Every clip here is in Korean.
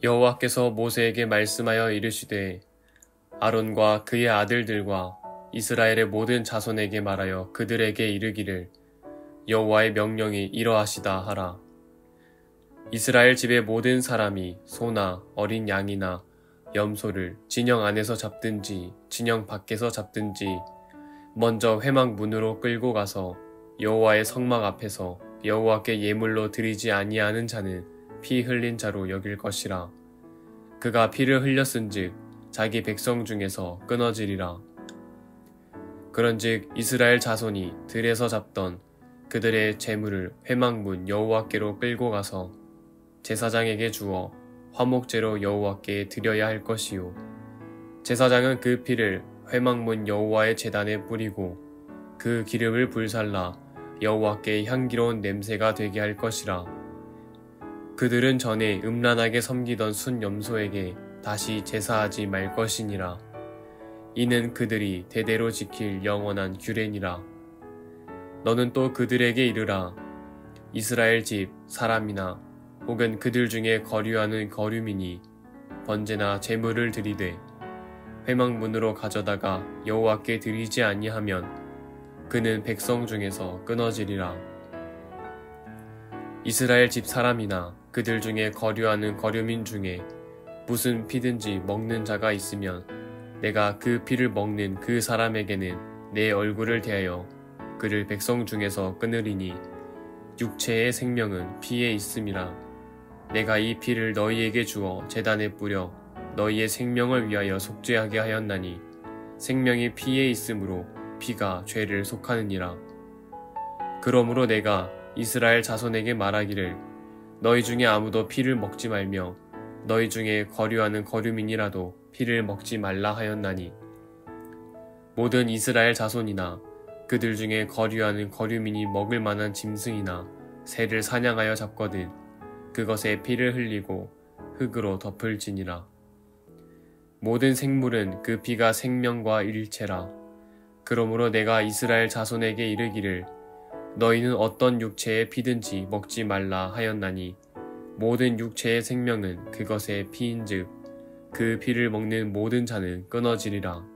여호와께서 모세에게 말씀하여 이르시되 아론과 그의 아들들과 이스라엘의 모든 자손에게 말하여 그들에게 이르기를 여호와의 명령이 이러하시다 하라. 이스라엘 집의 모든 사람이 소나 어린 양이나 염소를 진영 안에서 잡든지 진영 밖에서 잡든지 먼저 회막 문으로 끌고 가서 여호와의 성막 앞에서 여호와께 예물로 드리지 아니하는 자는 피 흘린 자로 여길 것이라. 그가 피를 흘렸은즉 자기 백성 중에서 끊어지리라. 그런즉 이스라엘 자손이 들에서 잡던 그들의 재물을 회막문 여호와께로 끌고 가서 제사장에게 주어 화목제로 여호와께 드려야 할 것이요 제사장은 그 피를 회막문 여호와의 제단에 뿌리고 그 기름을 불살라 여호와께 향기로운 냄새가 되게 할 것이라. 그들은 전에 음란하게 섬기던 순 염소에게 다시 제사하지 말 것이니라. 이는 그들이 대대로 지킬 영원한 규례니라. 너는 또 그들에게 이르라. 이스라엘 집 사람이나 혹은 그들 중에 거류하는 거류민이 번제나 제물을 드리되 회막문으로 가져다가 여호와께 드리지 아니하면 그는 백성 중에서 끊어지리라. 이스라엘 집 사람이나 그들 중에 거류하는 거류민 중에 무슨 피든지 먹는 자가 있으면 내가 그 피를 먹는 그 사람에게는 내 얼굴을 대하여 그를 백성 중에서 끊으리니 육체의 생명은 피에 있음이라. 내가 이 피를 너희에게 주어 제단에 뿌려 너희의 생명을 위하여 속죄하게 하였나니 생명이 피에 있으므로 피가 죄를 속하느니라. 그러므로 내가 이스라엘 자손에게 말하기를 너희 중에 아무도 피를 먹지 말며 너희 중에 거류하는 거류민이라도 피를 먹지 말라 하였나니 모든 이스라엘 자손이나 그들 중에 거류하는 거류민이 먹을 만한 짐승이나 새를 사냥하여 잡거든 그것에 피를 흘리고 흙으로 덮을지니라. 모든 생물은 그 피가 생명과 일체라. 그러므로 내가 이스라엘 자손에게 이르기를 너희는 어떤 육체의 피든지 먹지 말라 하였나니 모든 육체의 생명은 그것의 피인즉 그 피를 먹는 모든 자는 끊어지리라.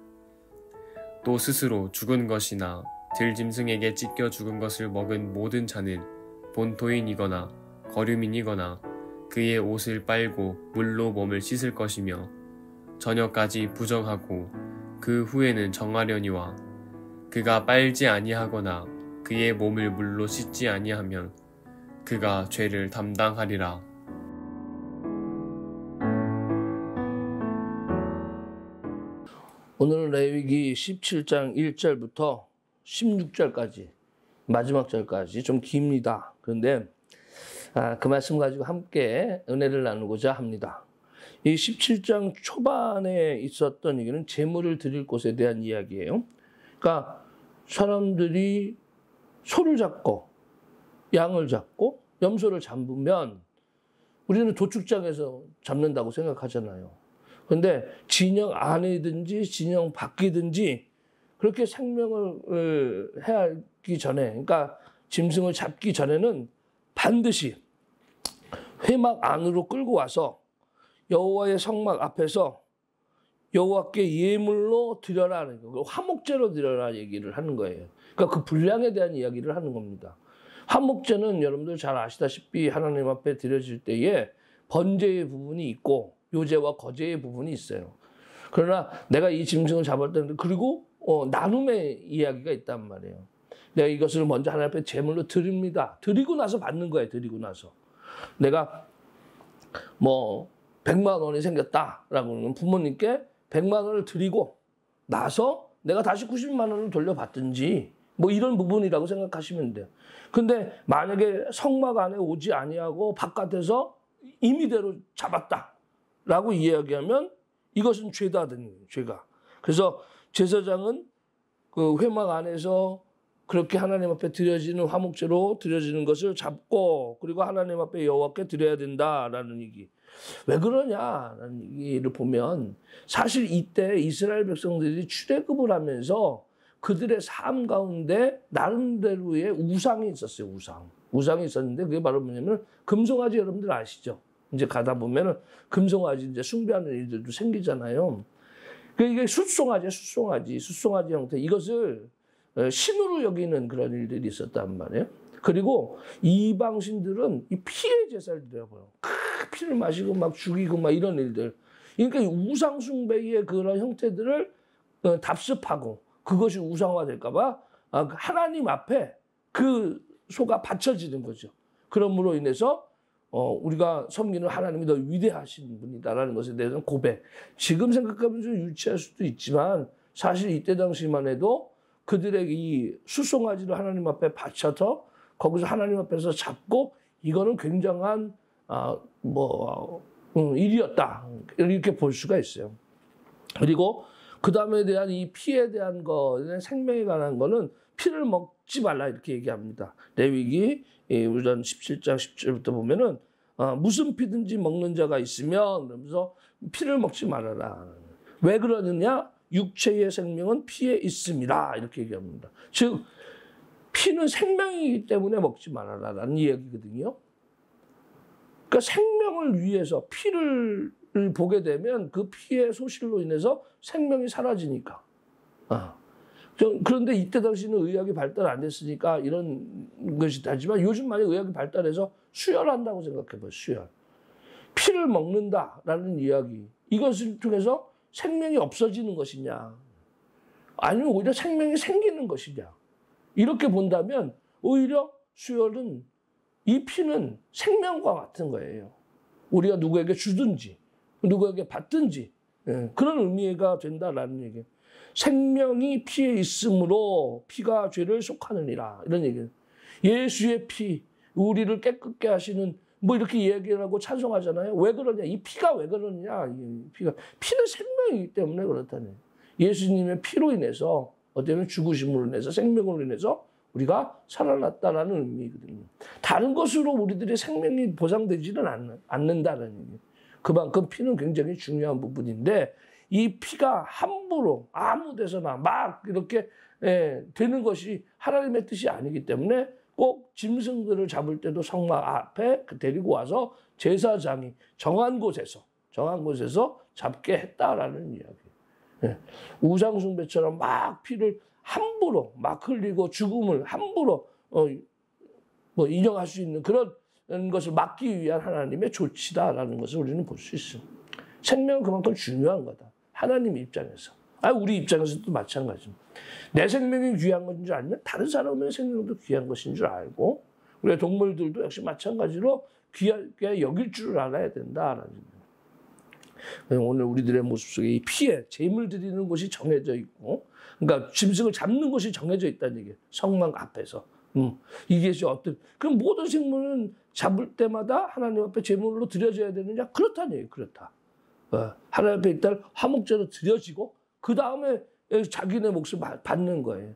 또 스스로 죽은 것이나 들짐승에게 찢겨 죽은 것을 먹은 모든 자는 본토인이거나 거류민이거나 그의 옷을 빨고 물로 몸을 씻을 것이며 저녁까지 부정하고 그 후에는 정하려니와 그가 빨지 아니하거나 그의 몸을 물로 씻지 아니하면 그가 죄를 담당하리라. 오늘은 레위기 17장 1절부터 16절까지 마지막 절까지 좀 깁니다. 그런데 그 말씀 가지고 함께 은혜를 나누고자 합니다. 이 17장 초반에 있었던 얘기는 제물을 드릴 곳에 대한 이야기예요. 그러니까 사람들이 소를 잡고 양을 잡고 염소를 잡으면 우리는 도축장에서 잡는다고 생각하잖아요. 그런데 진영 안이든지 진영 밖이든지 그렇게 생명을 해하기 전에, 그러니까 짐승을 잡기 전에는 반드시 회막 안으로 끌고 와서 여호와의 성막 앞에서 여호와께 예물로 드려라는 거, 화목제로 드려라 얘기를 하는 거예요. 그러니까 그 분량에 대한 이야기를 하는 겁니다. 화목제는 여러분들 잘 아시다시피 하나님 앞에 드려질 때에 번제의 부분이 있고 요제와 거제의 부분이 있어요. 그러나 내가 이 짐승을 잡을 때는 그리고 나눔의 이야기가 있단 말이에요. 내가 이것을 먼저 하나님 앞에 제물로 드립니다. 드리고 나서 받는 거예요. 드리고 나서. 내가 100만 원이 생겼다라고 하면 부모님께 100만 원을 드리고 나서 내가 다시 90만 원을 돌려받든지 이런 부분이라고 생각하시면 돼요. 근데 만약에 성막 안에 오지 아니하고 바깥에서 임의대로 잡았다라고 이야기하면 이것은 죄다는 거예요. 죄가. 그래서 제사장은 그 회막 안에서 그렇게 하나님 앞에 드려지는 화목제로 드려지는 것을 잡고 그리고 하나님 앞에 여호와께 드려야 된다라는 얘기. 왜 그러냐라는 얘기를 보면 사실 이때 이스라엘 백성들이 출애굽을 하면서 그들의 삶 가운데 나름대로의 우상이 있었어요. 우상이 있었는데 그게 바로 뭐냐면 금송아지 여러분들 아시죠? 이제 가다 보면은 금송아지 이제 숭배하는 일들도 생기잖아요. 이게 숫송아지 형태 이것을 신으로 여기는 그런 일들이 있었단 말이에요. 그리고 이방신들은 이 피의 제사를 드려요. 피를 마시고 막 죽이고 막 이런 일들. 그러니까 우상 숭배의 그런 형태들을 답습하고 그것이 우상화될까봐 하나님 앞에 그 소가 바쳐지는 거죠. 그러므로 인해서 우리가 섬기는 하나님이 더 위대하신 분이다라는 것에 대해서는 고백. 지금 생각하면 좀 유치할 수도 있지만 사실 이때 당시만 해도 그들의 이 수송아지를 하나님 앞에 바쳐서 거기서 하나님 앞에서 잡고 이거는 굉장한 일이었다 이렇게 볼 수가 있어요. 그리고 그 다음에 대한 이 피에 대한 거, 생명에 관한 거는 피를 먹지 말라 이렇게 얘기합니다. 레위기 우선 17장 10절부터 보면은 무슨 피든지 먹는 자가 있으면 그러면서 피를 먹지 말아라. 왜 그러느냐? 육체의 생명은 피에 있습니다. 이렇게 얘기합니다. 즉 피는 생명이기 때문에 먹지 말아라라는 이야기거든요. 그러니까 생명을 위해서 피를 보게 되면 그 피의 소실로 인해서 생명이 사라지니까. 그런데 이때 당시는 의학이 발달 안 됐으니까 이런 것이 하지만 요즘 만약 의학이 발달해서 수혈한다고 생각해봐요. 수혈. 피를 먹는다라는 이야기. 이것을 통해서 생명이 없어지는 것이냐. 아니면 오히려 생명이 생기는 것이냐. 이렇게 본다면 오히려 수혈은 이 피는 생명과 같은 거예요. 우리가 누구에게 주든지 누구에게 받든지 그런 의미가 된다라는 얘기예요. 생명이 피에 있으므로 피가 죄를 속하느니라 이런 얘기예요. 예수의 피 우리를 깨끗게 하시는 이렇게 얘기를 하고 찬송하잖아요. 왜 그러냐? 이 피가 왜 그러냐? 피는 생명이기 때문에 그렇다네. 예수님의 피로 인해서 어쩌면 죽으심으로 인해서 생명으로 인해서 우리가 살아났다라는 의미거든요. 다른 것으로 우리들의 생명이 보장되지는 않는다는 얘기예요. 그만큼 피는 굉장히 중요한 부분인데 이 피가 함부로 아무 데서나 막 이렇게 되는 것이 하나님의 뜻이 아니기 때문에 꼭 짐승들을 잡을 때도 성막 앞에 데리고 와서 제사장이 정한 곳에서 잡게 했다라는 이야기. 우상숭배처럼 막 피를 함부로 막 흘리고 죽음을 함부로 인정할 수 있는 그런 것을 막기 위한 하나님의 조치다라는 것을 우리는 볼 수 있습니다. 생명은 그만큼 중요한 거다. 하나님 입장에서. 우리 입장에서도 마찬가지입니다. 내 생명이 귀한 것인 줄 알면 다른 사람의 생명도 귀한 것인 줄 알고 우리 동물들도 역시 마찬가지로 귀하게 여길 줄 알아야 된다라는 거예요. 오늘 우리들의 모습 속에 이 피에 제물 드리는 곳이 정해져 있고 그러니까 짐승을 잡는 것이 정해져 있다는 얘기예요. 성막 앞에서. 이것이 그럼 모든 생물은 잡을 때마다 하나님 앞에 제물로 드려져야 되느냐? 그렇다는 얘기예요. 그렇다. 하나님 앞에 일단 화목제로 드려지고 그 다음에 자기네 몫을 받는 거예요.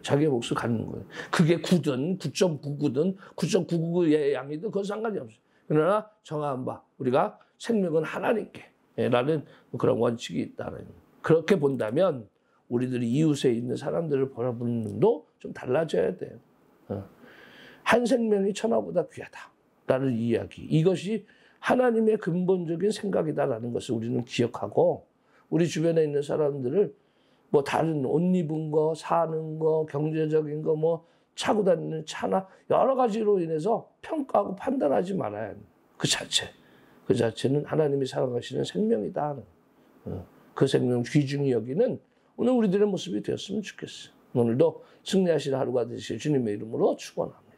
자기의 몫을 갖는 거예요. 그게 9든 9.99든 9.99의 양이든 그건 상관이 없어요. 그러나 정한 바 우리가 생명은 하나님께 라는 그런 원칙이 있다는 그렇게 본다면 우리들이 이웃에 있는 사람들을 바라보는 눈도 좀 달라져야 돼요. 한 생명이 천하보다 귀하다라는 이야기. 이것이 하나님의 근본적인 생각이다라는 것을 우리는 기억하고 우리 주변에 있는 사람들을 다른 옷 입은 거, 사는 거, 경제적인 거, 차고 다니는 차나 여러 가지로 인해서 평가하고 판단하지 말아야 합니다. 그 자체는 하나님이 사랑하시는 생명이다. 그 생명 귀중히 여기는 오늘 우리들의 모습이 되었으면 좋겠어요. 오늘도 승리하실 하루가 되실 주님의 이름으로 축원합니다.